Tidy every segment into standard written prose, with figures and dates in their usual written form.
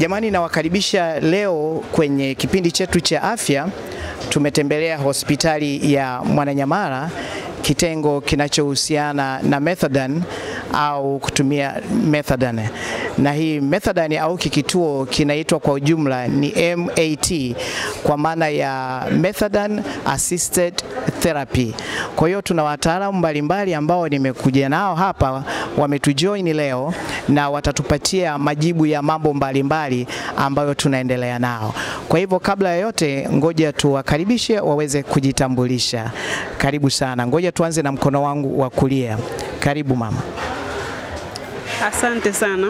Jamani, nawakaribisha leo kwenye kipindi chetu cha afya. Tumetembelea hospitali ya Mwananyamala, kitengo kinachohusiana na methadone au kutumia methadone. Na hii methadone au kikituo kinaitwa kwa ujumla ni MAT, kwa maana ya methadone assisted therapy. Kwa hiyo tuna wataalamu mbalimbali ambao nimekuja nao hapa, wametujoin leo na watatupatia majibu ya mambo mbalimbali ambayo tunaendelea nao. Kwa hivyo kabla ya yote, ngoja tuwakaribishe waweze kujitambulisha. Karibu sana. Ngoja tuanze na mkono wangu wa kulia. Karibu mama. Asante sana.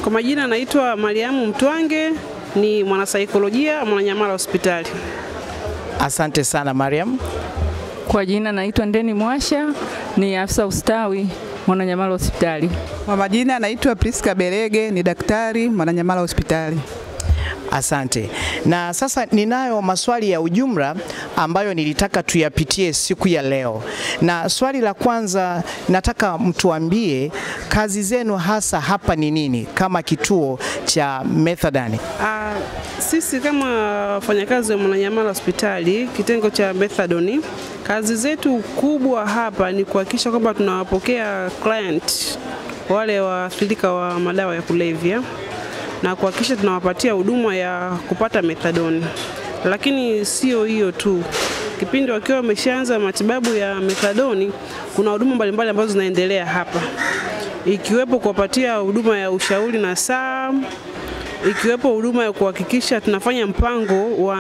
Kwa majina naitwa Mariamu Mtwange, ni mwanasaikolojia Mwananyamala hospitali. Asante sana Mariam. Kwa jina naitwa Ndeni Mwasha, ni afisa ustawi Mwananyamala hospitali. Kwa majina naitwa Priska Berege, ni daktari Mwananyamala hospitali. Asante. Na sasa ninayo maswali ya ujumla ambayo nilitaka tuyapitie siku ya leo. Na swali la kwanza, nataka mtuambie kazi zenu hasa hapa ni nini kama kituo cha methadone? Sisi kama wafanyakazi wa Mwananyamala hospitali, kitengo cha methadone, kazi zetu kubwa hapa ni kuhakikisha kwamba tunawapokea client wale waathirika wa madawa ya kulevya na kuhakikisha tunawapatia huduma ya kupata methadone. Lakini sio hiyo tu. Kipindi wakiwa wameshaanza matibabu ya methadone, kuna huduma mbalimbali ambazo zinaendelea hapa. Ikiwepo kuwapatia huduma ya ushauri na saa, ikiwepo huduma ya kuhakikisha tunafanya mpango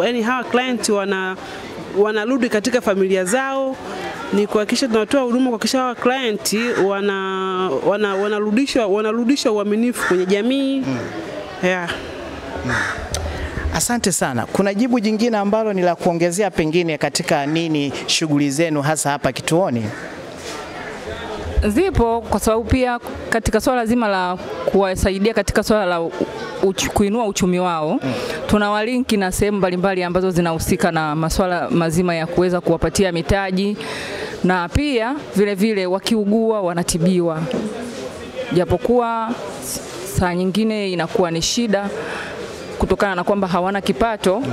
yani hawa client wanarudi katika familia zao. Ni kuhakikisha tunatoa huduma kuhakikisha hawa client wanarudisha uaminifu kwenye jamii. Yeah. Asante sana. Kuna jibu jingine ambalo ni la kuongezea pengine katika nini shughuli zenu hasa hapa kituoni? Zipo, kwa sababu pia katika swala zima la kuwasaidia katika swala la kuinua uchumi wao, tunawalinki na sehemu mbalimbali ambazo zinahusika na masuala mazima ya kuweza kuwapatia mitaji, na pia vile vile wakiugua wanatibiwa. Japokuwa saa nyingine inakuwa ni shida kutokana na kwamba hawana kipato.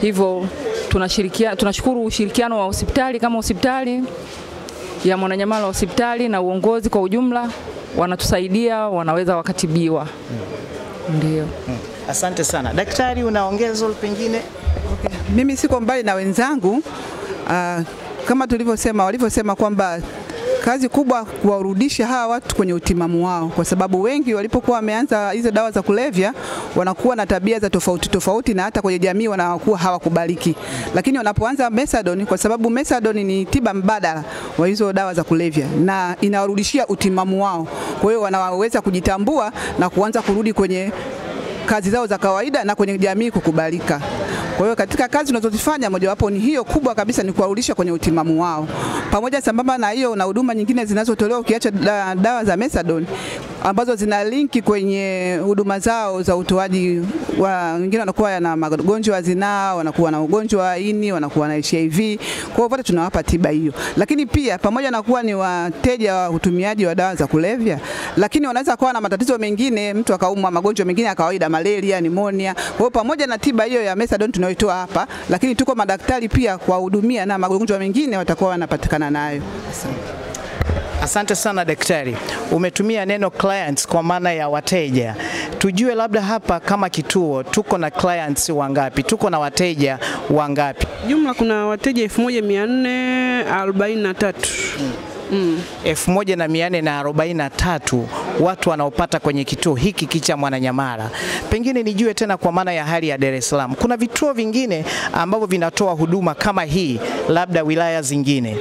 Hivyo tunashukuru ushirikiano wa hospitali kama hospitali ya Mwananyamala hospitali na uongozi kwa ujumla, wanatusaidia, wanaweza wakatibiwa. Ndio. Asante sana. Daktari, unaongeza pengine? Okay. Mimi siko mbali na wenzangu. Kama walivyosema kwamba kazi kubwa kuwarudisha hawa watu kwenye utimamu wao, kwa sababu wengi walipokuwa wameanza hizo dawa za kulevya wanakuwa na tabia za tofauti na hata kwenye jamii wanakuwa hawakubaliki. Lakini wanapoanza methadone, kwa sababu methadone ni tiba mbadala wa hizo dawa za kulevya na inawarudishia utimamu wao, kwa hiyo wanaweza kujitambua na kuanza kurudi kwenye kazi zao za kawaida na kwenye jamii kukubalika. Kwa hiyo katika kazi tunazozifanya, mojawapo ni hiyo kubwa kabisa, ni kuwarudisha kwenye utimamu wao. Pamoja sambamba na hiyo na huduma nyingine zinazotolewa ukiacha dawa za methadone ambazo zina linki kwenye huduma zao za utoaji wa, wengine wanakuwa na magonjwa ya zinaa, wanakuwa na ugonjwa wa ini, wanakuwa na HIV. Kwa hiyo wote tunawapa tiba hiyo. Lakini pia pamoja na kuwa ni wateja wa utumiaji wa dawa za kulevya, lakini wanaweza kuwa na matatizo mengine, mtu akaumwa magonjwa mengine ya kawaida, malaria, pneumonia. Kwa hiyo pamoja na tiba hiyo ya methadone tunayoitoa hapa, lakini tuko madaktari pia kuwahudumia na magonjwa mengine watakuwa wanapatikana nayo. Asante sana daktari. Umetumia neno clients kwa maana ya wateja. Tujue labda hapa kama kituo tuko na clients wangapi? Tuko na wateja wangapi? Jumla kuna wateja 1443. 1443 watu wanaopata kwenye kituo hiki kicha Mwananyamala. Pengine nijue tena kwa maana ya hali ya Dar es Salaam, kuna vituo vingine ambavyo vinatoa huduma kama hii, labda wilaya zingine?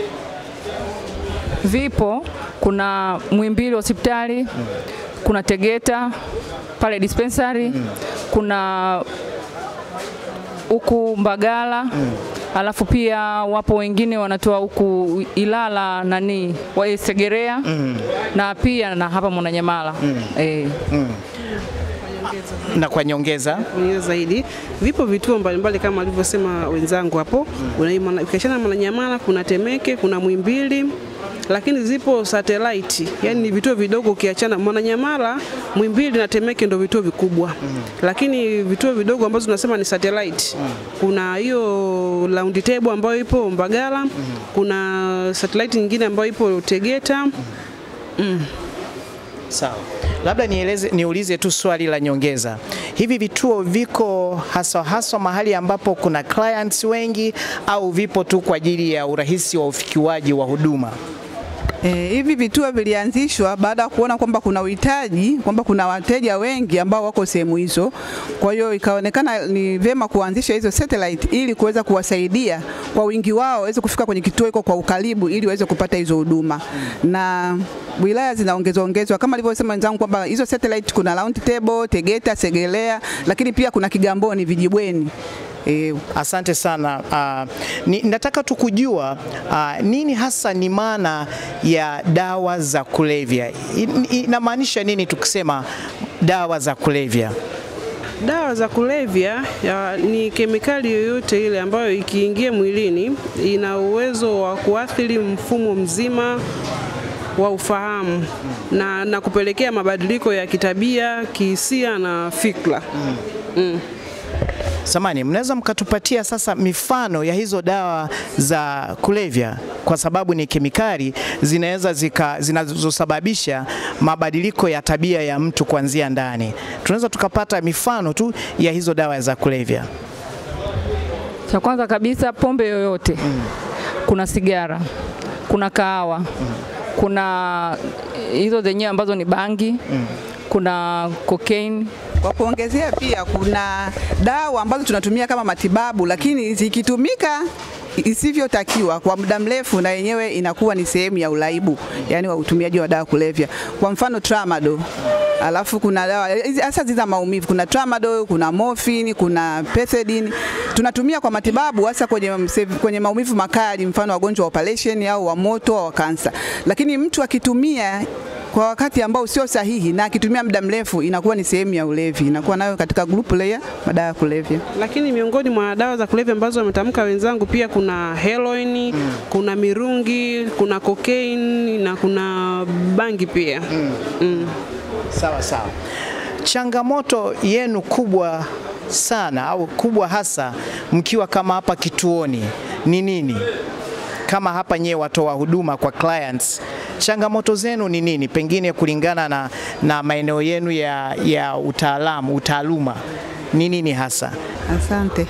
Vipo, kuna Muhimbili hospitali, kuna Tegeta pale dispensary, kuna huku Mbagala, alafu pia wapo wengine wanatoa huku Ilala wa Segerea, na pia na hapa Mwananyamala. na kwa nyongeza zaidi. Vipo vituo mbalimbali kama alivyosema wenzangu hapo. Ukiachana Mwananyamala kuna Temeke, kuna Muhimbili, lakini zipo satellite, yani ni vituo vidogo. Ukiachana Mwananyamala, Muhimbili na Temeke ndio vituo vikubwa, lakini vituo vidogo ambazo tunasema ni satellite, kuna hiyo Round Table ambayo ipo Mbagala, kuna satellite nyingine ambayo ipo Tegeta. Sawa. Labda niulize tu swali la nyongeza. Hivi vituo viko hasa mahali ambapo kuna clients wengi au vipo tu kwa ajili ya urahisi wa ufikiwaji wa huduma? Hivi vituo vilianzishwa baada ya kuona kwamba kuna uhitaji, kwamba kuna wateja wengi ambao wako sehemu hizo. Kwa hiyo ikaonekana ni vema kuanzisha hizo satellite ili kuweza kuwasaidia kwa wingi wao waweze kufika kwenye kituo iko kwa ukaribu ili waweze kupata hizo huduma. Na wilaya zinaongezwa kama alivyosema wenzangu kwamba hizo satellite kuna Round Table, Tegeta, Segelea, lakini pia kuna Kigamboni, Vijibweni. Asante sana. Nataka tukujua nini hasa ni maana ya dawa za kulevya. Inamaanisha nini tukisema dawa za kulevya? Dawa za kulevya ni kemikali yoyote ile ambayo ikiingia mwilini ina uwezo wa kuathiri mfumo mzima wa ufahamu na kupelekea mabadiliko ya kitabia, kihisia na fikra. Samani, mnaweza mkatupatia sasa mifano ya hizo dawa za kulevya, kwa sababu ni kemikali zinazosababisha mabadiliko ya tabia ya mtu kuanzia ndani. Tunaweza tukapata mifano tu ya hizo dawa za kulevya? Cha kwanza kabisa, pombe yoyote. Kuna sigara, kuna kahawa, kuna hizo zenyewe ambazo ni bangi, kuna cocaine. Kwa kuongezea pia kuna dawa ambazo tunatumia kama matibabu, lakini zikitumika isivyotakiwa kwa muda mrefu na yenyewe inakuwa ni sehemu ya uraibu, yani wa utumiaji wa dawa kulevya. Kwa mfano Tramadol. Alafu kuna dawa hasa za maumivu, kuna Tramadol, kuna morphine, kuna pethidine. Tunatumia kwa matibabu hasa kwenye maumivu makali, mfano wagonjwa wa operation au wa moto au wa kansa. Lakini mtu akitumia kwa wakati ambao sio sahihi na akitumia muda mrefu inakuwa ni sehemu ya ulevi, inakuwa nayo katika group layer madawa ya kulevya. Lakini miongoni mwa dawa za kulevya ambazo wametamka wenzangu pia kuna heroin, kuna mirungi, kuna cocaine na kuna bangi pia. Sawa sawa. Changamoto yenu kubwa sana au kubwa hasa mkiwa kama hapa kituoni ni nini? Kama hapa nyewe watoa huduma kwa clients, changamoto zenu ni nini? Pengine kulingana na maeneo yenu ya utaaluma ni nini hasa? Asante.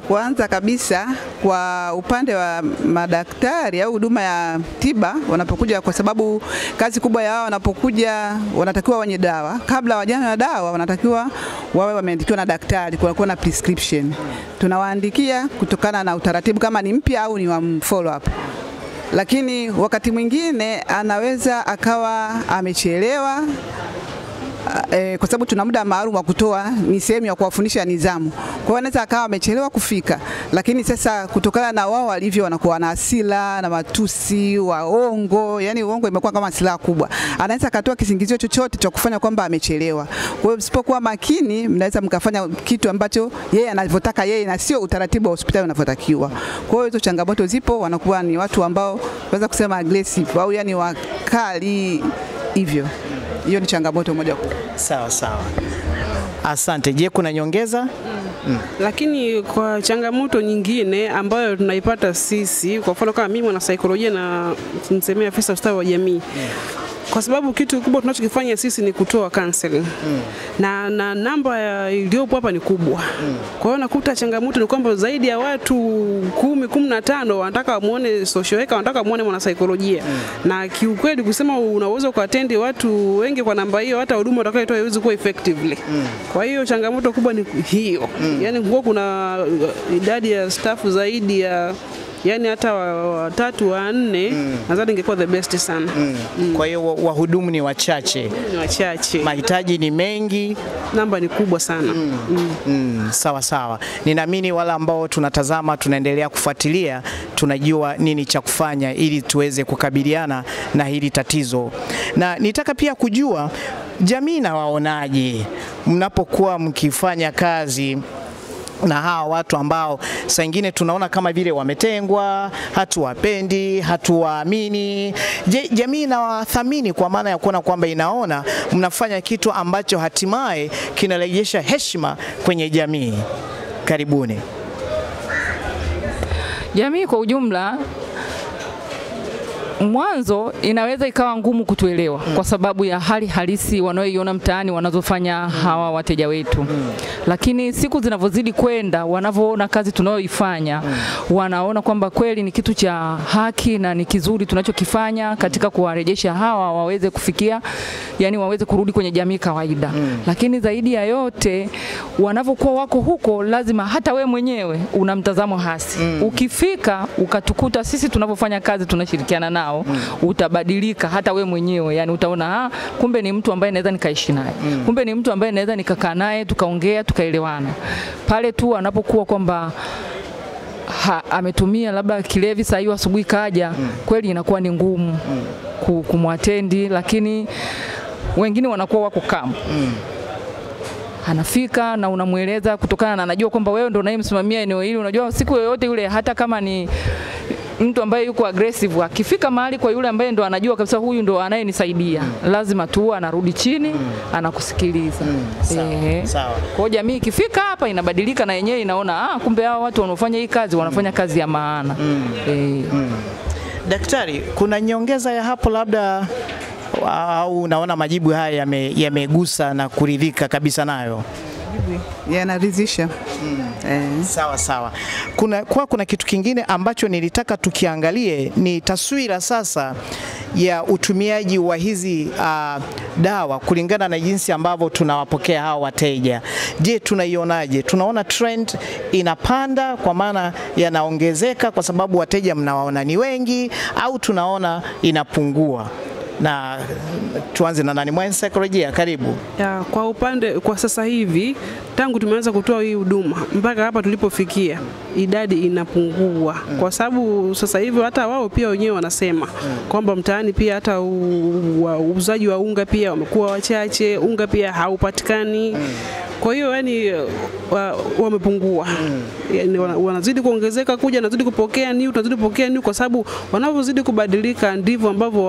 Kwanza kabisa kwa upande wa madaktari au huduma ya tiba wanapokuja, kwa sababu kazi kubwa yao wanapokuja wanatakiwa wenye dawa. Kabla wajana na dawa wanatakiwa wawe wameandikiwa na daktari, kuwa na prescription. Tunawaandikia kutokana na utaratibu kama ni mpya au ni wa follow up. Lakini wakati mwingine anaweza akawa amechelewa kwa sababu tuna muda maalum wa kutoa, ni sehemu ya kuwafundisha nidhamu. Kwa hiyo anaweza akawa amechelewa kufika, lakini sasa kutokana na wao walivyo wanakuwa na hasira na matusi, waongo, yani uongo imekuwa kama silaha kubwa. Anaweza akatoa kisingizio chochote cha kufanya kwamba amechelewa. Kwa hiyo msipokuwa makini mnaweza mkafanya kitu ambacho yeye anavyotaka yeye na sio utaratibu wa hospitali unavyotakiwa. Kwa hiyo hizo changamoto zipo, wanakuwa ni watu ambao tunaweza kusema aggressive au yani wakali hivyo. Hiyo ni changamoto moja kubwa. Sawa sawa. Asante. Je, kuna nyongeza? Lakini kwa changamoto nyingine ambayo tunaipata sisi, kwa mfano kama mimi mwana saikolojia na msemea afisa ustawi wa jamii, kwa sababu kitu kubwa tunachokifanya sisi ni kutoa counseling. Na namba iliyopo hapa ni kubwa. Kwa hiyo nakuta changamoto ni kwamba zaidi ya watu 10-15 wanataka wamuone social worker, wanataka wamuone mwana saikolojia. Na kiukweli kusema unaweza kuattend watu wengi kwa namba hiyo, hata huduma utakayotoa haiwezi kuwa effectively. Kwa hiyo changamoto kubwa ni hiyo. Yaani kuna idadi ya staff zaidi ya yani hata 3-4 nadhani ingekuwa the best sana. Kwa hiyo wahudumu ni wachache. Mahitaji ni mengi, namba ni kubwa sana. Sawa sawa. Ninaamini wala ambao tunatazama, tunaendelea kufuatilia, tunajua nini cha kufanya ili tuweze kukabiliana na hili tatizo. Na nitaka pia kujua jamii na waonaje? mnapokuwa mkifanya kazi na hawa watu ambao saa nyingine tunaona kama vile wametengwa, hatuwapendi, hatuwaamini, je, jamii inawathamini kwa maana ya kuona kwamba inaona mnafanya kitu ambacho hatimaye kinarejesha heshima kwenye jamii? Karibuni. Jamii kwa ujumla mwanzo inaweza ikawa ngumu kutuelewa kwa sababu ya hali halisi wanaoiona mtaani wanazofanya hawa wateja wetu. Lakini siku zinavyozidi kwenda, wanavyoona kazi tunayoifanya, wanaona kwamba kweli ni kitu cha haki na ni kizuri tunachokifanya katika kuwarejesha hawa waweze kufikia, yani waweze kurudi kwenye jamii kawaida. Lakini zaidi ya yote, wanavyokuwa wako huko, lazima hata we mwenyewe una mtazamo hasi. Ukifika ukatukuta sisi tunavyofanya kazi tunashirikiana nao, utabadilika hata we mwenyewe, yani utaona kumbe ni mtu ambaye naweza nikaishi naye, kumbe ni mtu ambaye naweza nikakaa naye tukaongea tukaelewana. Pale tu anapokuwa kwamba ametumia labda kilevi saa hiyo asubuhi kaja, kweli inakuwa ni ngumu kumwatendi. Lakini wengine wanakuwa wako kama anafika na unamueleza kutokana na anajua kwamba wewe ndio unayemsimamia eneo hili. Unajua siku yoyote yule, hata kama ni mtu ambaye yuko aggressive, akifika mahali kwa yule ambaye ndo anajua kabisa huyu ndo anayenisaidia, lazima tu anarudi chini, anakusikiliza. Sawa. Kwa jamii ikifika hapa inabadilika na yenyewe inaona kumbe hao watu wanaofanya hii kazi wanafanya kazi ya maana. Daktari, kuna nyongeza ya hapo labda, au unaona majibu haya yamegusa na kuridhika kabisa nayo? Yanaridhisha. Sawa. Kuna kitu kingine ambacho nilitaka tukiangalie, ni taswira sasa ya utumiaji wa hizi dawa kulingana na jinsi ambavyo tunawapokea hawa wateja. Je, tunaionaje? Tunaona trend inapanda kwa maana yanaongezeka kwa sababu wateja mnawaona ni wengi, au tunaona inapungua? Na tuanze na nani, mwa saikolojia, karibu. Kwa upande kwa sasa hivi, tangu tumeanza kutoa hii huduma mpaka hapa tulipofikia, idadi inapungua kwa sababu sasa hivi hata wao pia wenyewe wanasema kwamba mtaani pia hata uuzaji wa unga pia wamekuwa wachache, unga pia haupatikani. Kwa hiyo yani wamepungua. Yani wanazidi kuongezeka kuja, wanazidi kupokea new, kwa sababu wanavyozidi kubadilika ndivyo ambavyo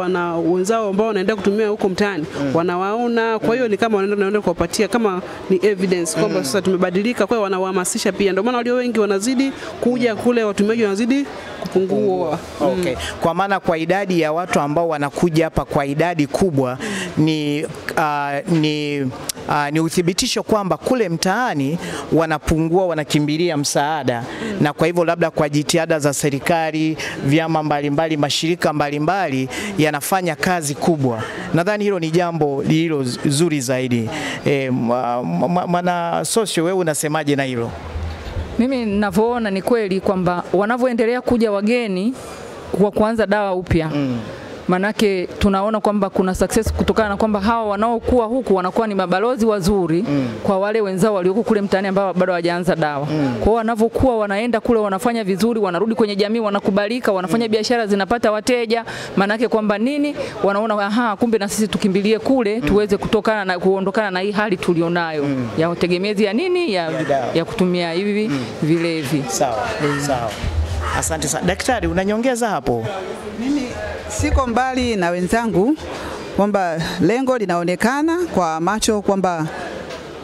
wenzao ambao wanaenda kutumia huko mtaani wanawaona. Kwa hiyo ni kama wanaenda kuwapatia kama ni evidence kwamba sasa tumebadilika. Kwa hiyo wanawahamasisha pia, ndio maana walio wengi wanazidi kuja kule, watumiaji wanazidi kupungua. Okay. Kwa maana kwa idadi ya watu ambao wanakuja hapa kwa idadi kubwa ni uthibitisho kwamba kule mtaani wanapungua, wanakimbilia msaada, na kwa hivyo labda kwa jitihada za serikali, vyama mbalimbali, mashirika mbalimbali yanafanya kazi kubwa. Nadhani hilo ni jambo lililo zuri zaidi. Mwana socio, wewe unasemaje na hilo? Mimi ninavyoona ni kweli kwamba wanavyoendelea kuja wageni kwa kuanza dawa upya, manake tunaona kwamba kuna success kutokana na kwamba hawa wanaokuwa huku wanakuwa ni mabalozi wazuri kwa wale wenzao walioko kule mtaani ambao bado hawajaanza dawa. Kwa hiyo wanavyokuwa wanaenda kule wanafanya vizuri, wanarudi kwenye jamii, wanakubalika, wanafanya biashara zinapata wateja, manake kwamba nini, wanaona kumbe na sisi tukimbilie kule tuweze kuondokana na hii hali tulionayo ya utegemezi ya nini ya kutumia hivi vilevi. Sawa. Asante sana. Daktari, unanyongeza hapo? Mimi siko mbali na wenzangu kwamba lengo linaonekana kwa macho kwamba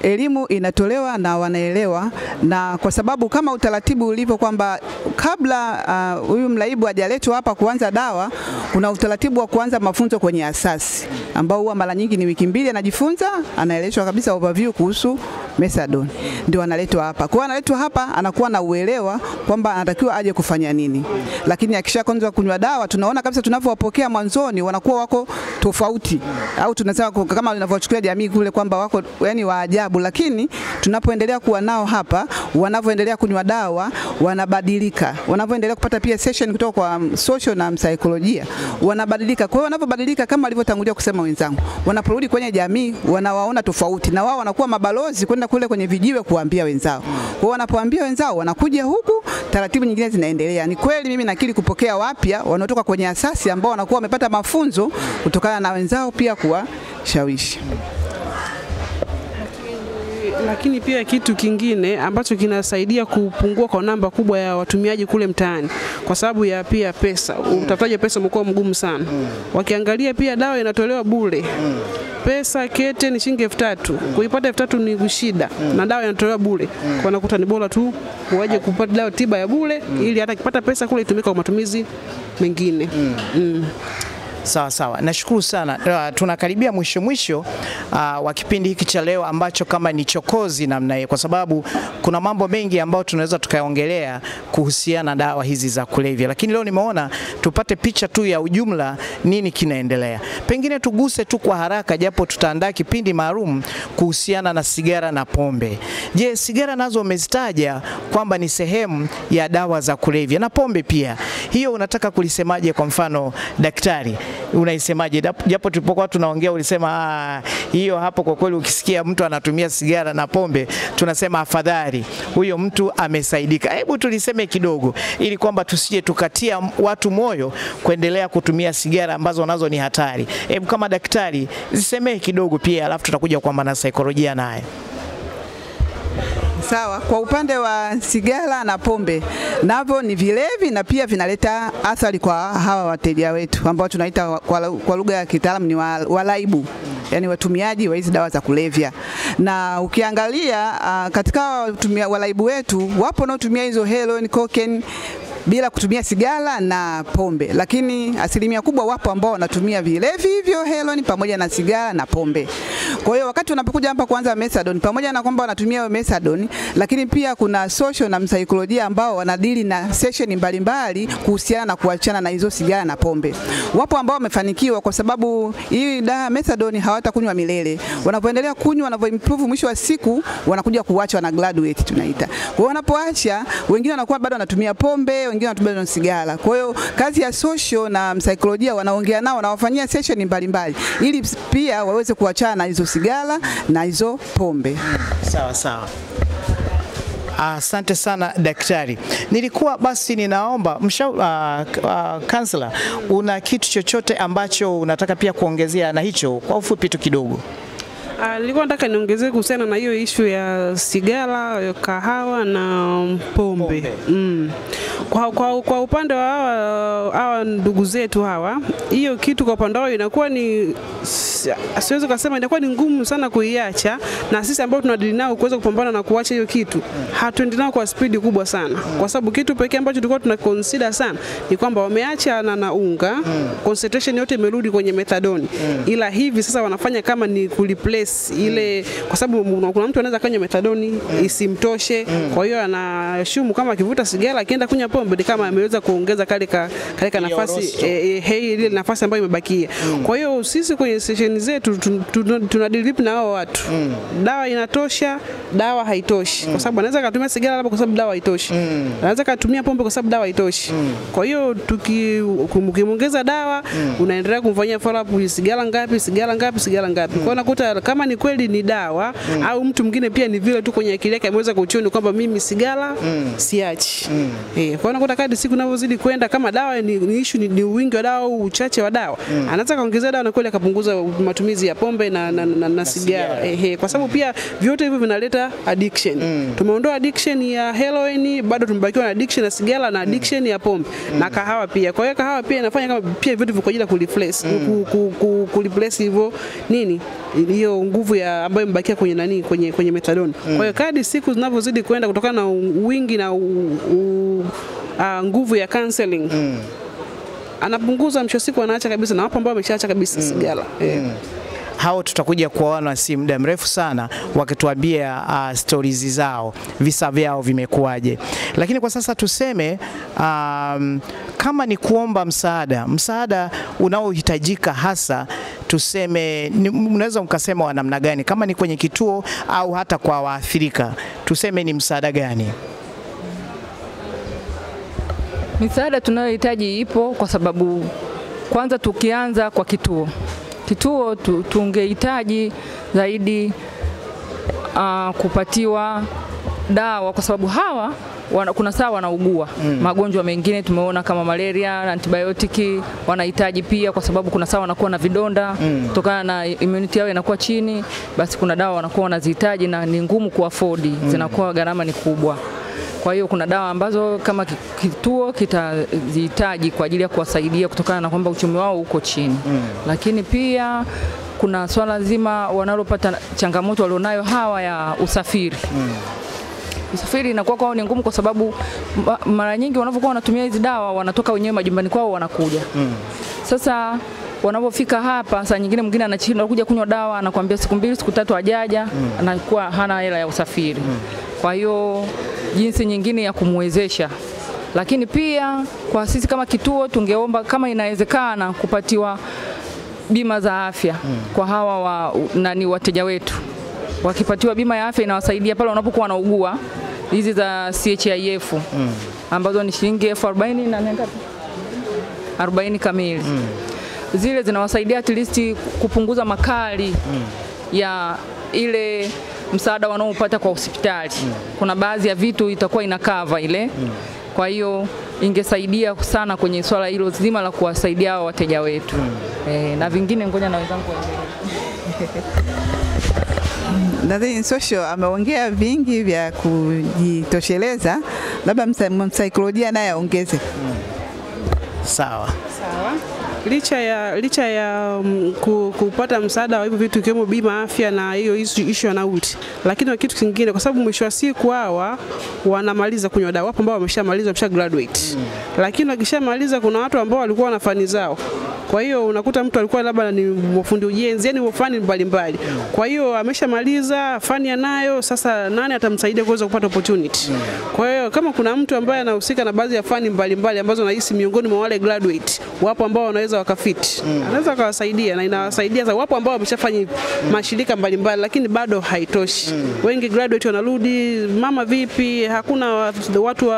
elimu inatolewa na wanaelewa, na kwa sababu kama utaratibu ulivyo kwamba kabla huyu mraibu hajaletwa hapa kuanza dawa, kuna utaratibu wa kuanza mafunzo kwenye asasi ambao huwa mara nyingi ni wiki 2 anajifunza, anaelezwa kabisa overview kuhusu methadone, ndio analetwa hapa. Kwa analetwa hapa anakuwa na uelewa kwamba anatakiwa aje kufanya nini. Lakini akishaanza kunywa dawa, tunaona kabisa tunavyowapokea mwanzoni wanakuwa wako tofauti, au tunasema kama tunavyochukulia jamii kule kwamba wako yani wa ajabu, lakini tunapoendelea kuwa nao hapa, wanavyoendelea kunywa dawa wanabadilika, wanavyoendelea kupata pia session kutoka kwa social na psychologia wanabadilika. Kwa hiyo wanavyobadilika, kama alivyotangulia kusema wenzangu, wanaporudi kwenye jamii wanawaona tofauti, na wao wanakuwa mabalozi kwenda kule kwenye vijiwe kuambia wenzao. Kwa hiyo wanapoambia wenzao wanakuja huku, taratibu nyingine zinaendelea. Ni kweli mimi nakiri kupokea wapya wanaotoka kwenye asasi ambao wanakuwa wamepata mafunzo kutokana na wenzao pia kuwashawishi. Lakini pia kitu kingine ambacho kinasaidia kupungua kwa namba kubwa ya watumiaji kule mtaani, kwa sababu ya pia pesa. Utafutaji pesa umekuwa mgumu sana. Wakiangalia pia dawa inatolewa bure. Pesa kete ni shilingi 3000. Kuipata 3000 ni shida. Na dawa inatolewa bure. Kwa nakuta ni bora tu waje kupata dawa tiba ya bure ili hata kipata pesa kule itumike kwa matumizi mengine. Sawa sawa, nashukuru sana. Tunakaribia mwisho wa kipindi hiki cha leo ambacho kama ni chokozi namna hiyo, kwa sababu kuna mambo mengi ambayo tunaweza tukaongelea kuhusiana na dawa hizi za kulevya, lakini leo nimeona tupate picha tu ya ujumla nini kinaendelea. Pengine tuguse tu kwa haraka, japo tutaandaa kipindi maalum kuhusiana na sigara na pombe. Je, sigara nazo umezitaja kwamba ni sehemu ya dawa za kulevya na pombe pia, hiyo unataka kulisemaje? Kwa mfano daktari, unaisemaje? Japo tulipokuwa tunaongea ulisema hiyo hapo, kwa kweli ukisikia mtu anatumia sigara na pombe tunasema afadhali huyo mtu amesaidika. Hebu tuliseme kidogo ili kwamba tusije tukatia watu moyo kuendelea kutumia sigara ambazo nazo ni hatari. Hebu kama daktari zisemee kidogo pia, alafu tutakuja kwamba na saikolojia naye. Sawa, kwa upande wa sigara na pombe, navyo ni vilevi na pia vinaleta athari kwa hawa wateja wetu ambao tunaita kwa lugha ya kitaalamu ni walaibu, yani watumiaji wa hizi dawa za kulevya. Na ukiangalia katika walaibu wetu wapo wanaotumia hizo heroin, cocaine bila kutumia sigara na pombe, lakini asilimia kubwa wapo ambao wanatumia vilevi hivyo, heroin pamoja na sigara na pombe. Kwa hiyo wakati unapokuja hapa kuanza methadone, pamoja na kwamba wanatumia methadone, lakini pia kuna social na msaikolojia ambao wanadili na session mbalimbali kuhusiana na kuachana na hizo sigara na pombe. Wapo ambao wamefanikiwa kwa sababu hii dawa methadone hawatakunywa milele. Wanapoendelea kunywa, wanavyoimprove, mwisho wa siku wanakuja kuacha na graduate tunaita. Kwa hiyo wanapoacha, wengine wanakuwa bado wanatumia pombe, wengine wanatumia sigara. Kwa hiyo kazi ya social na msaikolojia wanaongea nao, wanawafanyia session mbalimbali ili pia waweze kuachana na hizo sigara na hizo pombe. Sawa sawa. Asante sana daktari. Nilikuwa basi ninaomba counselor, una kitu chochote ambacho unataka pia kuongezea na hicho kwa ufupi tu kidogo? Nilikuwa nataka niongezee kuhusiana na hiyo issue ya sigara, kahawa na pombe. Kwa upande wa hawa ndugu zetu hawa, hiyo kitu kwa upande wao inakuwa ni, siwezi kusema inakuwa ni ngumu sana kuiacha, na sisi ambao tunadili nao kuweza kupambana na kuacha hiyo kitu, hatuendi nao kwa speed kubwa sana, kwa sababu kitu pekee ambacho tulikuwa tuna consider sana ni kwamba wameacha na unga, concentration yote imerudi kwenye methadone, ila hivi sasa wanafanya kama ni kureplace ile, kwa sababu kuna mtu anaweza kanywa methadone isimtoshe, kwa hiyo anashumu kama akivuta sigara akienda kunywa pombe ni kama ameweza kuongeza kale nafasi ile nafasi ambayo imebakia. Kwa hiyo sisi kwenye session zetu tunadilip na hao watu. Dawa inatosha, dawa haitoshi, kwa sababu anaweza kutumia sigara labda kwa sababu dawa haitoshi, anaweza kutumia pombe kwa sababu dawa haitoshi. Kwa hiyo tukimuongeza dawa, unaendelea kumfanyia follow up, sigara ngapi, sigara ngapi, sigara ngapi. Kwa unakuta kama ni kweli ni dawa au mtu mwingine pia ni vile tu kwenye akili yake ameweza kuchoni kwamba mimi sigara siachi. Kwa unakuta kadri siku inavyozidi kwenda, kama dawa ni issue ni wingi wa dawa au uchache wa dawa, anaweza kaongezea dawa na kweli akapunguza matumizi ya pombe na sigara. Kwa sababu pia vyote hivyo vinaleta addiction. Tumeondoa addiction ya heroin, bado tumebakiwa na addiction ya sigara na addiction ya pombe na kahawa pia. Kwa hiyo kahawa pia inafanya kama pia vitu kwa ajili ya kureplace hivyo nini, hiyo nguvu ya ambayo imebakia kwenye kwenye methadone. Kwa hiyo kadri siku zinavyozidi kwenda, kutokana na wingi na nguvu ya counseling, anapunguza, mwisho siku anaacha kabisa, na wapo ambao wameshaacha kabisa sigara. Hao tutakuja kuwaona si muda mrefu sana wakituambia stories zao, visa vyao vimekuaje. Lakini kwa sasa tuseme kama ni kuomba msaada unaohitajika hasa, tuseme unaweza mkasema wa namna gani, kama ni kwenye kituo au hata kwa waathirika, tuseme ni msaada gani? Misaada tunayohitaji ipo, kwa sababu kwanza tukianza kwa kituo tungehitaji zaidi kupatiwa dawa, kwa sababu hawa kuna saa wanaugua magonjwa mengine tumeona kama malaria, antibiotiki wanahitaji pia, kwa sababu kuna saa wanakuwa na vidonda kutokana na immunity yao inakuwa chini, basi kuna dawa wanakuwa wanazihitaji na ni ngumu kuafford, zinakuwa gharama ni kubwa. Kwa hiyo kuna dawa ambazo kama kituo kitazihitaji kwa ajili ya kuwasaidia kutokana na kwamba uchumi wao uko chini. Lakini pia kuna swala zima wanalopata changamoto walionayo hawa ya usafiri. Usafiri inakuwa kwao ni ngumu, kwa sababu mara nyingi wanapokuwa wanatumia hizi dawa wanatoka wenyewe majumbani kwao wanakuja. Sasa wanapofika hapa, saa nyingine mwingine anachinda kuja kunywa dawa, anakuambia siku 2 siku 3 hajaja, anakuwa hana hela ya usafiri. Kwa hiyo jinsi nyingine ya kumwezesha. Lakini pia kwa sisi kama kituo tungeomba kama inawezekana kupatiwa bima za afya kwa hawa wateja wetu. Wakipatiwa bima ya afya inawasaidia pale wanapokuwa wanaugua, hizi za CHIF ambazo ni shilingi 40 na ngapi? 40 kamili. Zile zinawasaidia at least kupunguza makali ya ile msaada wanaopata kwa hospitali. Kuna baadhi ya vitu itakuwa inakava ile. Kwa hiyo ingesaidia sana kwenye swala hilo zima la kuwasaidia hao wateja wetu. Na vingine ngoja na wenzangu Nadhani social ameongea vingi vya kujitosheleza, labda msaikolojia naye aongeze. Sawa. Licha ya kupata msaada wa hivyo vitu ikiwemo bima afya na hiyo issue ya nauli, lakini na kitu kingine, kwa sababu mwisho wa siku hawa wanamaliza kunywa dawa, wapo ambao wamesha graduate. Lakini wakishamaliza kuna watu ambao walikuwa na fani zao. Kwa hiyo unakuta mtu alikuwa labda ni fundi ujenzi, yani fani mbalimbali. Kwa hiyo ameshamaliza fani anayo, sasa nani atamsaidia kuweza kupata opportunity? Kwa hiyo kama kuna mtu ambaye anahusika na baadhi ya fani mbalimbali ambazo nahisi miongoni mwa wale graduate, wapo ambao wanaweza wakafit, anaweza kuwasaidia na inawasaidia. Sasa wapo ambao wameshafanya mashirika mbalimbali lakini bado haitoshi. Wengi graduate wanarudi, mama vipi, hakuna watu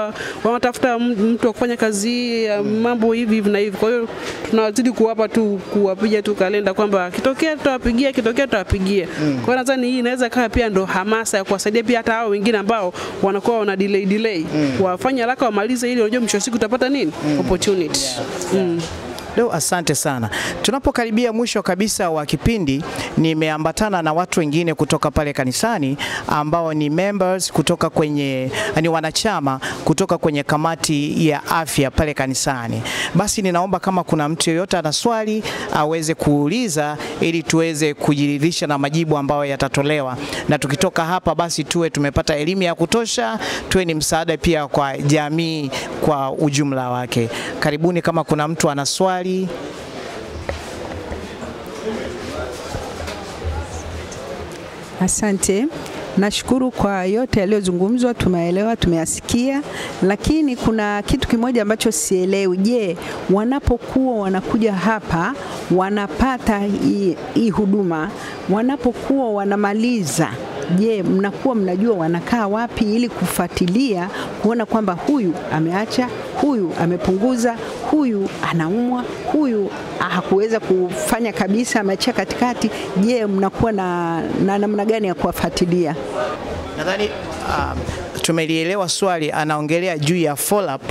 wanatafuta mtu wa kufanya kazi, mambo hivi na hivi. Kwa hiyo tunazidi kuwapa tu, kuwapiga tu kalenda kwamba kitokea tutawapigia, kitokea tutawapigia. Kwa hiyo nadhani hii inaweza kaa pia ndo hamasa ya kuwasaidia pia hata hao wengine ambao wanakuwa wana delay wafanye haraka wamalize, ili unajua mwisho siku utapata nini? Opportunity. Leo asante sana. Tunapokaribia mwisho kabisa wa kipindi, nimeambatana na watu wengine kutoka pale kanisani ambao ni members kutoka kwenye, ni wanachama kutoka kwenye kamati ya afya pale kanisani. Basi ninaomba kama kuna mtu yeyote ana swali aweze kuuliza ili tuweze kujiridhisha na majibu ambayo yatatolewa. Na tukitoka hapa basi tuwe tumepata elimu ya kutosha, tuwe ni msaada pia kwa jamii kwa ujumla wake. Karibuni kama kuna mtu ana swali. Asante. Nashukuru kwa yote yaliyozungumzwa, tumeelewa, tumeyasikia, lakini kuna kitu kimoja ambacho sielewi. Je, wanapokuwa wanakuja hapa wanapata hii huduma, wanapokuwa wanamaliza, je, mnakuwa mnajua wanakaa wapi ili kufuatilia kuona kwamba huyu ameacha, huyu amepunguza, huyu anaumwa, huyu hakuweza kufanya kabisa, ameacha katikati? Je, mnakuwa na namna gani ya kuwafuatilia? Nadhani tumelielewa swali, anaongelea juu ya follow up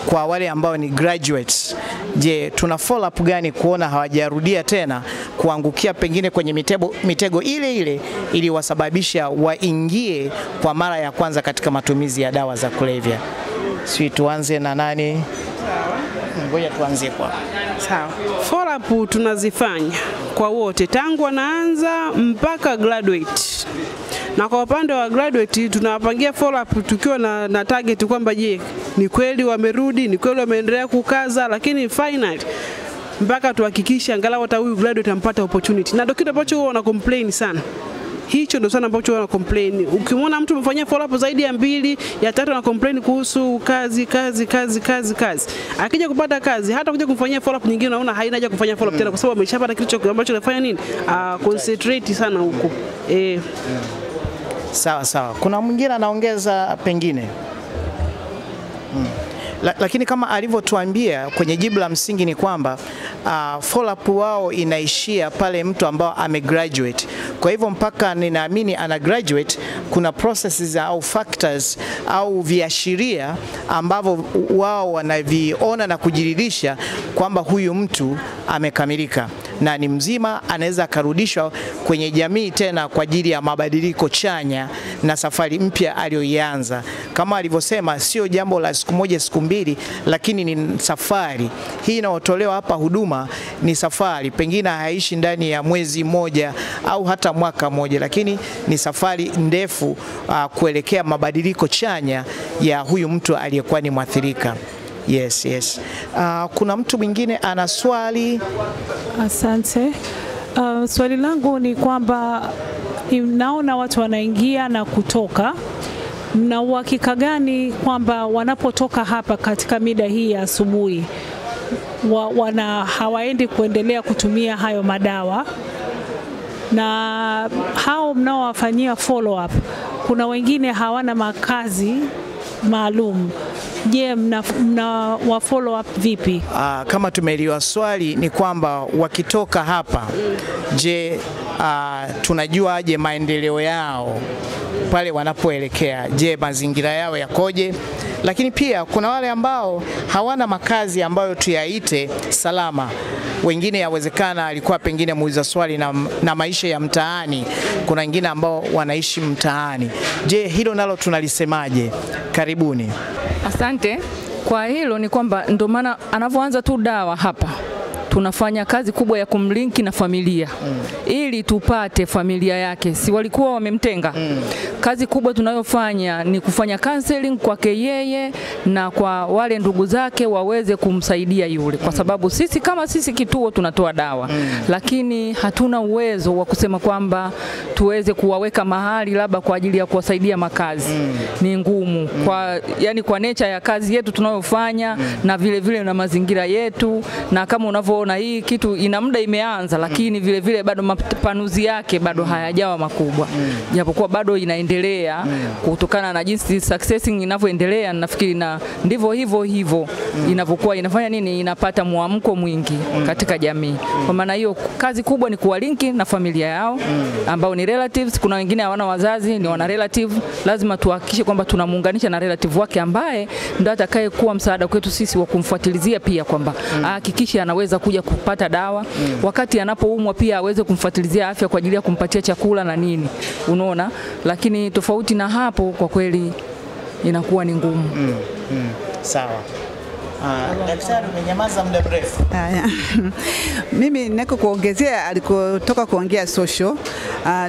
kwa wale ambao ni graduates. Je, tuna follow up gani kuona hawajarudia tena kuangukia pengine kwenye mitego ile ile ili wasababisha waingie kwa mara ya kwanza katika matumizi ya dawa za kulevya? Sisi tuanze na nani? Ngoja tuanze kwa. Sawa. Follow up tunazifanya kwa wote tangu wanaanza mpaka graduate. Na kwa upande wa graduate tunawapangia follow up tukiwa na target kwamba je, ni kweli wamerudi, ni kweli wameendelea kukaza, lakini finally mpaka tuhakikishe angalau hata huyu graduate ampata opportunity. Na ndio kitu ambacho huwa wana complain sana. Hicho ndio sana ambacho wana complain. Ukimwona mtu mfanyia follow up zaidi ya 2, ya 3 ana complain kuhusu kazi. Akija kupata kazi, hata kuja kumfanyia follow up nyingine unaona haina haja kufanya follow up tena, kwa sababu ameshapata kitu ambacho anafanya nini? Concentrate sana huko. Sawa. Kuna mwingine anaongeza pengine? Lakini kama alivyotuambia kwenye jibu la msingi ni kwamba follow up wao inaishia pale mtu ambao amegraduate. Kwa hivyo mpaka ninaamini ana graduate kuna processes au factors au viashiria ambavyo wao wanaviona na kujiridhisha kwamba huyu mtu amekamilika na ni mzima, anaweza akarudishwa kwenye jamii tena kwa ajili ya mabadiliko chanya na safari mpya aliyoianza. Kama alivyosema, sio jambo la siku moja siku mbili, lakini ni safari. Hii inayotolewa hapa huduma ni safari, pengine haishi ndani ya mwezi mmoja au hata mwaka mmoja, lakini ni safari ndefu kuelekea mabadiliko chanya ya huyu mtu aliyekuwa ni mwathirika. Yes. Kuna mtu mwingine ana swali? Asante. Swali langu ni kwamba naona watu wanaingia na kutoka. Mna uhakika gani kwamba wanapotoka hapa katika mida hii ya asubuhi hawaendi kuendelea kutumia hayo madawa? Na hao mnaowafanyia follow up, kuna wengine hawana makazi maalum. Je, mna wa follow up vipi? Kama tumeelewa swali ni kwamba wakitoka hapa, je, tunajua aje maendeleo yao pale wanapoelekea? Je, mazingira yao yakoje? Lakini pia kuna wale ambao hawana makazi ambayo tuyaite salama. Wengine yawezekana alikuwa pengine muuliza swali na maisha ya mtaani. Kuna wengine ambao wanaishi mtaani. Je, hilo nalo tunalisemaje? Karibuni. Asante. Kwa hilo ni kwamba ndio maana anavyoanza tu dawa hapa, tunafanya kazi kubwa ya kumlinki na familia ili tupate familia yake. Si walikuwa wamemtenga? Kazi kubwa tunayofanya ni kufanya counseling kwake yeye na kwa wale ndugu zake waweze kumsaidia yule, kwa sababu sisi kituo tunatoa dawa lakini hatuna uwezo wa kusema kwamba tuweze kuwaweka mahali labda kwa ajili ya kuwasaidia makazi. Ni ngumu kwa nature ya kazi yetu tunayofanya na vile na mazingira yetu, na kama unavyoona hii kitu ina muda imeanza, lakini vile bado mapanuzi yake bado hayajawa makubwa, japokuwa bado inaendelea kutokana na jinsi successing inavyoendelea. Nafikiri na ndivyo hivyo inavyokuwa inafanya nini, inapata muamko mwingi katika jamii. Kwa maana hiyo kazi kubwa ni kuwalinki na familia yao ambao ni relatives. Kuna wengine hawana wazazi, ni wana relative. Lazima tuhakikishe kwamba tunamuunganisha na relative wake ambaye ndio atakaye kuwa msaada kwetu sisi wa kumfuatilizia pia, kwamba hakikisha anaweza kuja kupata dawa wakati anapoumwa, pia aweze kumfuatilizia afya kwa ajili ya kumpatia chakula na nini, unaona. Lakini tofauti na hapo kwa kweli inakuwa ni ngumu. Sawa. Daktari, umenyamaza muda mrefu. Mimi niko kuongezea alikotoka kuongea social.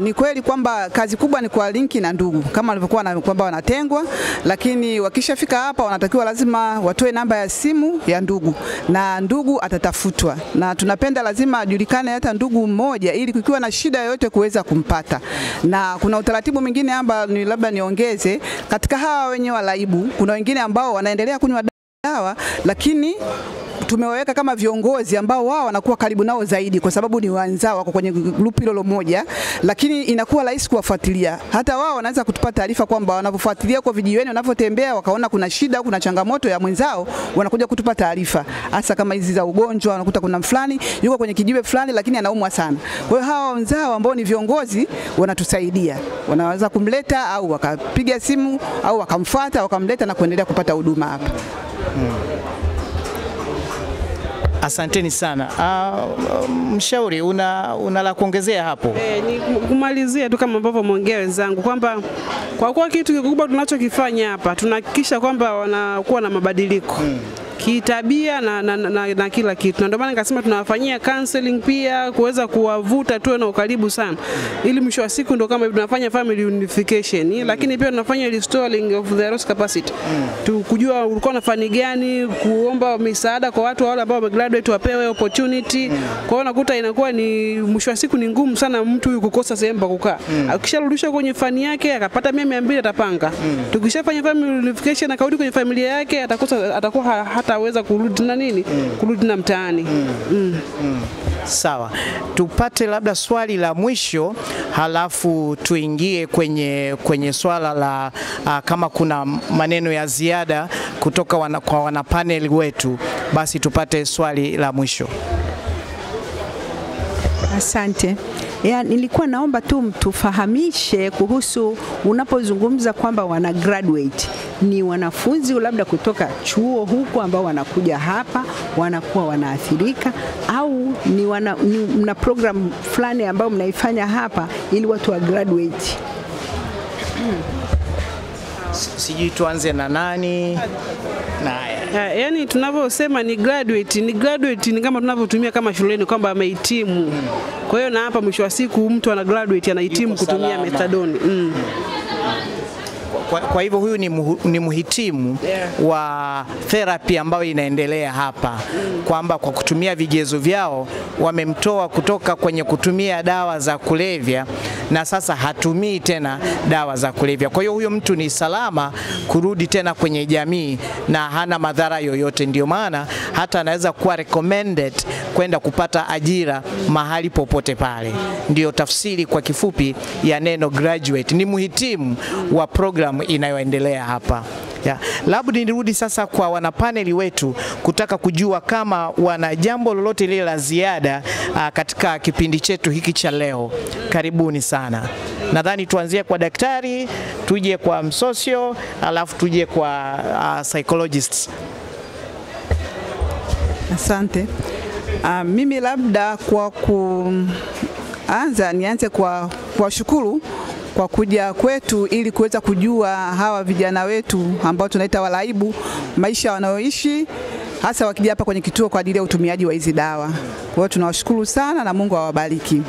Ni kweli kwamba kazi kubwa ni kwa linki na ndugu, kama walivyokuwa na kwamba wanatengwa, lakini wakishafika hapa wanatakiwa lazima watoe namba ya simu ya ndugu na ndugu atatafutwa, na tunapenda lazima ajulikane hata ndugu mmoja ili kukiwa na shida yoyote kuweza kumpata. Na kuna utaratibu mwingine ambao ni labda niongeze katika hawa wenye walaibu, kuna wengine ambao wanaendelea kunywa dawa lakini tumewaweka kama viongozi ambao wao wanakuwa karibu nao zaidi, kwa sababu ni wenzao wako kwenye group hilo moja, lakini inakuwa rahisi kuwafuatilia. Hata wao wanaweza kutupa taarifa kwamba wanapofuatilia kwa vijiweni, wanapotembea wakaona kuna shida au kuna changamoto ya mwenzao, wanakuja kutupa taarifa. Hasa kama hizi za ugonjwa, wanakuta kuna fulani yuko kwenye kijiwe fulani lakini anaumwa sana. Kwa hiyo hawa wenzao ambao ni viongozi wanatusaidia, wanaweza kumleta au wakapiga simu au wakamfuata wakamleta na kuendelea kupata huduma hapa. Asanteni sana. Mshauri, una la kuongezea hapo? Ni kumalizia tu kama ambavyo mwongea wenzangu kwamba kwa kuwa kitu kikubwa tunachokifanya hapa tunahakikisha kwamba wanakuwa na mabadiliko kitabia na kila kitu. Na ndio maana nikasema tunawafanyia counseling pia kuweza kuwavuta tuwe na ukaribu sana, ili mwisho wa siku ndio kama tunafanya family unification, lakini pia tunafanya restoring of the lost capacity. Kujua ulikuwa unafanya gani, kuomba misaada kwa watu wale ambao wamegraduate wapewe opportunity. Kwa hiyo nakuta inakuwa ni mwisho wa siku ni ngumu sana mtu huyu kukosa sehemu pa kukaa. Akisharudishwa kwenye fani yake akapata 200 atapanga. Tukishafanya family unification akarudi kwenye familia yake atakuwa hataweza kurudi na nini, kurudi na mtaani. Sawa. Tupate labda swali la mwisho halafu tuingie kwenye swala la kama kuna maneno ya ziada kutoka kwa wana panel wetu, basi tupate swali la mwisho. Asante. Nilikuwa naomba tu mtufahamishe kuhusu unapozungumza kwamba wana graduate, ni wanafunzi labda kutoka chuo huko ambao wanakuja hapa wanakuwa wanaathirika, au ni mna program fulani ambao mnaifanya hapa ili watu wa graduate? Sijui tuanze na nani? Yani tunavyosema ni graduate ni kama tunavyotumia kama shuleni kwamba amehitimu. Kwa hiyo na hapa mwisho wa siku mtu ana graduate anahitimu kutumia methadone. Kwa hivyo huyu ni mhitimu wa therapy ambayo inaendelea hapa, kwamba kwa kutumia vigezo vyao wamemtoa kutoka kwenye kutumia dawa za kulevya na sasa hatumii tena dawa za kulevya. Kwa hiyo huyo mtu ni salama kurudi tena kwenye jamii na hana madhara yoyote, ndio maana hata anaweza kuwa recommended kwenda kupata ajira mahali popote pale. Ndio tafsiri kwa kifupi ya neno graduate, ni mhitimu wa program inayoendelea hapa. Labda nirudi sasa kwa wanapaneli wetu kutaka kujua kama wana jambo lolote lile la ziada katika kipindi chetu hiki cha leo. Karibuni sana. Nadhani tuanzie kwa daktari, tuje kwa msosio, alafu tuje kwa psychologists. Asante. Mimi labda kwa kuanza nianze kwa shukuru kwa kuja kwetu ili kuweza kujua hawa vijana wetu ambao tunaita walaibu maisha wanaoishi, hasa wakija hapa kwenye kituo kwa ajili ya utumiaji wa hizi dawa. Kwa hiyo tunawashukuru sana na Mungu awabariki.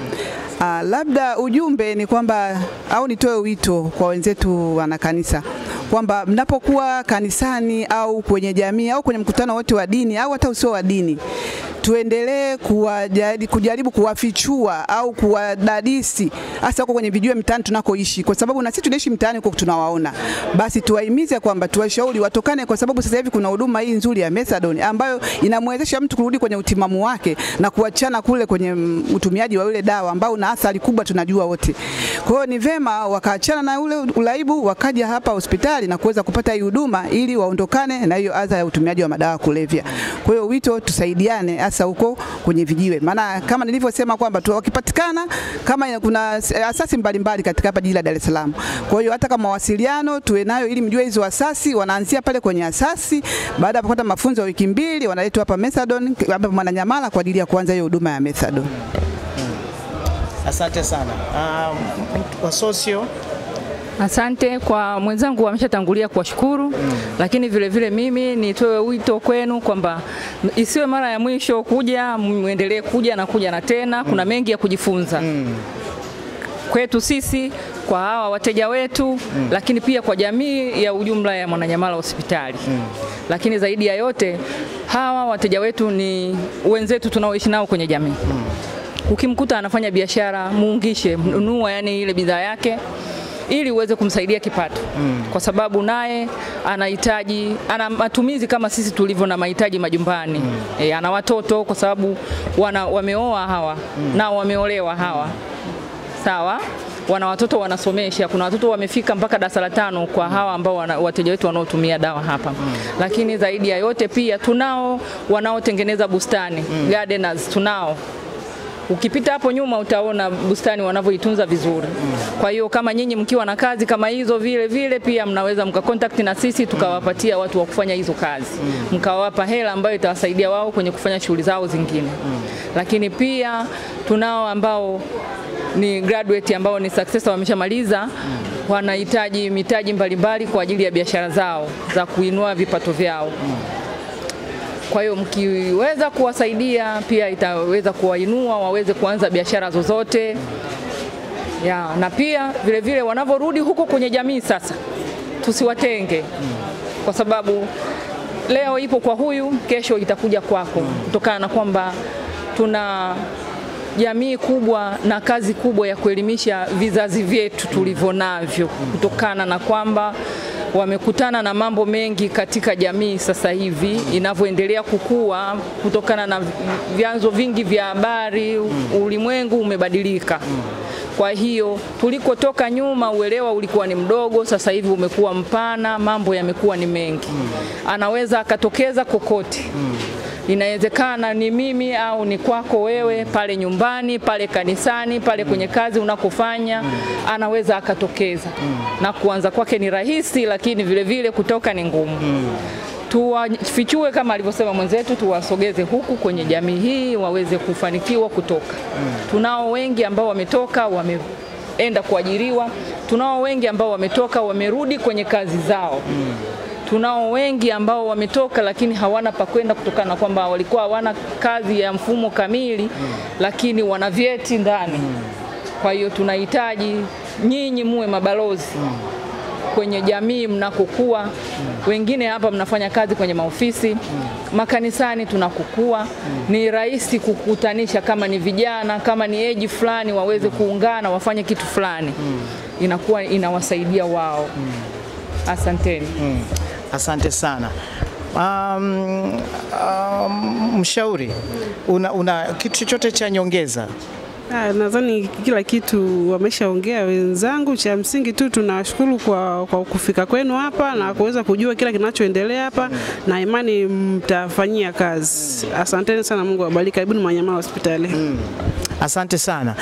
Labda ujumbe ni kwamba, au nitoe wito kwa wenzetu wana kanisa kwamba mnapokuwa kanisani au kwenye jamii au kwenye mkutano wote wa dini au hata usio wa dini, tuendelee kujaribu kuwafichua au kuwadadisi hasa huko kwenye vijue mtaani tunakoishi, kwa sababu na sisi tunaishi mtaani huko tunawaona. Basi tuwahimize kwamba tuwashauri watokane, kwa sababu sasa hivi kuna huduma hii nzuri ya methadone ambayo inamwezesha mtu kurudi kwenye utimamu wake na kuachana kule kwenye utumiaji wa ile dawa ambao una athari kubwa tunajua wote. Kwa hiyo ni vema wakaachana na ule ulaibu, wakaja hapa hospitali na kuweza kupata hii huduma ili waondokane na hiyo adha ya utumiaji wa madawa kulevya. Kwa hiyo wito tusaidiane hasa huko kwenye vijiwe. Maana kama nilivyosema kwamba wakipatikana, kama kuna asasi mbalimbali katika hapa jiji la Dar es Salaam. Kwa hiyo hata kama mawasiliano tuwe nayo ili mjue hizo asasi, wanaanzia pale kwenye asasi, baada ya kupata mafunzo ya wiki 2 wanaletwa hapa methadone hapa Mwananyamala kwa ajili ya kuanza hiyo huduma ya methadone. Asante sana. Wasosio. Asante kwa mwenzangu ameshatangulia kuwashukuru, lakini vile vile mimi nitoe wito kwenu kwamba isiwe mara ya mwisho kuja, muendelee kuja na tena. Kuna mengi ya kujifunza kwetu sisi, kwa hawa wateja wetu, lakini pia kwa jamii ya ujumla ya Mwananyamala hospitali. Lakini zaidi ya yote, hawa wateja wetu ni wenzetu tunaoishi nao kwenye jamii. Ukimkuta anafanya biashara, muungishe, nunua yani ile bidhaa yake ili uweze kumsaidia kipato, kwa sababu naye anahitaji, ana matumizi kama sisi tulivyo na mahitaji majumbani. Ana watoto kwa sababu wameoa hawa na wameolewa hawa, sawa, wana watoto wanasomesha. Kuna watoto wamefika mpaka darasa la 5 kwa hawa ambao wateja wetu wanaotumia dawa hapa. Lakini zaidi ya yote pia tunao wanaotengeneza bustani, gardeners tunao. Ukipita hapo nyuma utaona bustani wanavyoitunza vizuri. Kwa hiyo kama nyinyi mkiwa na kazi kama hizo, vile vile pia mnaweza mkacontact na sisi tukawapatia watu wa kufanya hizo kazi. Mkawapa hela ambayo itawasaidia wao kwenye kufanya shughuli zao zingine. Lakini pia tunao ambao ni graduate ambao ni successor, wameshamaliza, wanahitaji mitaji mbalimbali kwa ajili ya biashara zao za kuinua vipato vyao. Kwa hiyo mkiweza kuwasaidia pia itaweza kuwainua waweze kuanza biashara zozote. Na pia vile vile wanavorudi huko kwenye jamii sasa, tusiwatenge. Kwa sababu leo ipo kwa huyu, kesho itakuja kwako. Kutokana na kwamba tuna jamii kubwa na kazi kubwa ya kuelimisha vizazi vyetu tulivyonavyo, kutokana na kwamba wamekutana na mambo mengi katika jamii sasa hivi inavyoendelea kukua, kutokana na vyanzo vingi vya habari. Ulimwengu umebadilika. Kwa hiyo tulikotoka nyuma uelewa ulikuwa ni mdogo, sasa hivi umekuwa mpana, mambo yamekuwa ni mengi. Anaweza akatokeza kokote. Inawezekana ni mimi au ni kwako wewe, pale nyumbani, pale kanisani, pale kwenye kazi unakofanya, anaweza akatokeza. Na kuanza kwake ni rahisi, lakini vile vile kutoka ni ngumu. Tuwafichue kama alivyosema mwenzetu, tuwasogeze huku kwenye jamii hii waweze kufanikiwa kutoka. Tunao wengi ambao wametoka, wameenda kuajiriwa. Tunao wengi ambao wametoka, wamerudi kwenye kazi zao. Tunao wengi ambao wametoka lakini hawana pa kwenda kutokana na kwamba walikuwa hawana kazi ya mfumo kamili, lakini wana vyeti ndani. Kwa hiyo tunahitaji nyinyi muwe mabalozi kwenye jamii mnakokuwa. Wengine hapa mnafanya kazi kwenye maofisi, makanisani tunakukua. Ni rahisi kukutanisha kama ni vijana, kama ni age fulani waweze kuungana wafanye kitu fulani. Inakuwa inawasaidia wao. Asanteni. Asante sana. Mshauri, una kitu chochote cha nyongeza? Nadhani kila kitu wameshaongea wenzangu. Cha msingi tu tunashukuru kwa kufika kwenu hapa na kuweza kujua kila kinachoendelea hapa, na imani mtafanyia kazi. Asanteni sana, Mungu awabariki. Karibuni Mwananyamala Hospitali. Asante sana.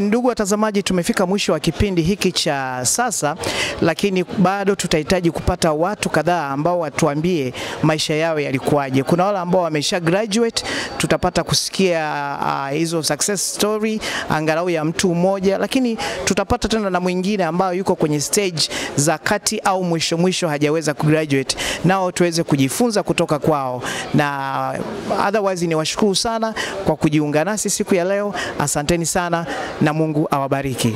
Ndugu watazamaji, tumefika mwisho wa kipindi hiki cha sasa, lakini bado tutahitaji kupata watu kadhaa ambao watuambie maisha yao yalikuwaje. Kuna wale ambao wamesha graduate, tutapata kusikia hizo success story angalau ya mtu mmoja, lakini tutapata tena na mwingine ambao yuko kwenye stage za kati au mwisho hajaweza kugraduate, nao tuweze kujifunza kutoka kwao. Na otherwise ni washukuru sana kwa kujiunga nasi siku ya leo. Asanteni sana na Mungu awabariki.